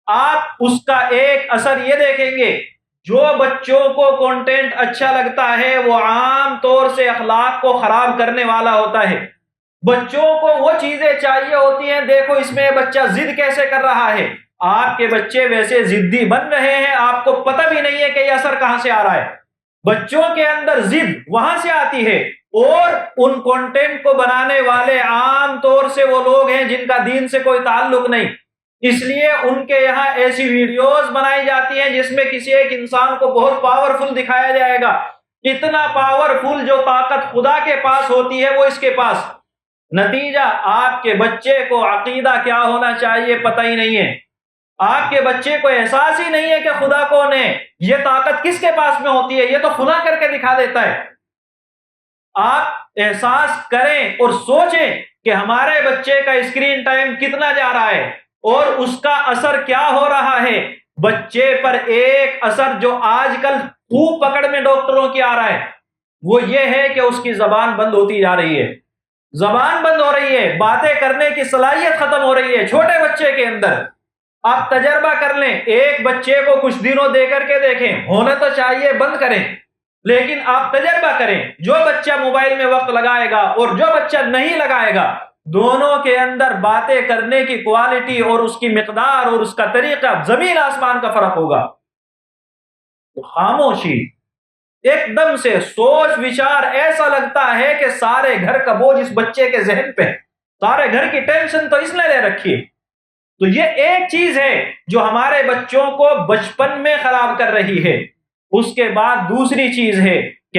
آپ اس کا ایک اثر یہ دیکھیں گے، جو بچوں کو کنٹینٹ اچھا لگتا ہے وہ عام طور سے اخلاق کو خراب کرنے والا ہوتا ہے۔ بچوں کو وہ چیزیں چاہیے ہوتی ہیں، دیکھو اس میں بچہ ضد کیسے کر رہا ہے، آپ کے بچے ویسے ضدی بن رہے ہیں، آپ کو پتہ بھی نہیں ہے کہ یہ اثر کہاں سے آ رہا ہے۔ بچوں کے اندر ضد وہاں سے آتی ہے، اور ان کنٹینٹ کو بنانے والے عام طور سے وہ لوگ ہیں جن کا دین سے کوئی تعلق نہیں، اس لیے ان کے یہاں ایسی ویڈیوز بنائی جاتی ہیں جس میں کسی ایک انسان کو بہت پاورفل دکھایا جائے گا، اتنا پاورفل جو طاقت خدا کے پاس ہوتی ہے وہ اس کے پاس۔ نتیجہ آپ کے بچے کو عقیدہ کیا ہونا چاہیے پتہ ہی نہیں ہے، آپ کے بچے کو احساس ہی نہیں ہے کہ خدا کون ہے، یہ طاقت کس کے پاس میں ہوتی ہے، یہ تو خدا کر کے دکھا دیتا ہے۔ آپ احساس کریں اور سوچیں کہ ہمارے بچے کا اسکرین ٹائم کتنا جا رہا ہے اور اس کا اثر کیا ہو رہا ہے۔ بچے پر ایک اثر جو آج کل خوب پکڑ میں ڈاکٹروں کی آ رہا ہے وہ یہ ہے کہ اس کی زبان بند ہوتی جا رہی ہے، زبان بند ہو رہی ہے، باتیں کرنے کی صلاحیت ختم ہو رہی ہے چھوٹے بچے کے اندر۔ آپ تجربہ کر لیں، ایک بچے کو کچھ دنوں دے کر کے دیکھیں، ہونا تو چاہیے بند کریں، لیکن آپ تجربہ کریں، جو بچہ موبائل میں وقت لگائے گا اور جو بچہ نہیں لگائے گا، دونوں کے اندر باتیں کرنے کی کوالٹی اور اس کی مقدار اور اس کا طریقہ زمین آسمان کا فرق ہوگا۔ تو خاموشی، ایک دم سے سوچ وچار ایسا لگتا ہے کہ سارے گھر کا بوجھ اس بچے کے ذہن پہ، سارے گھر کی ٹینشن تو اس نے لے رکھی ہے۔ تو یہ ایک چیز ہے جو ہمارے بچوں کو بچپن میں خراب کر رہی ہے۔ اس کے بعد دوسری چیز ہے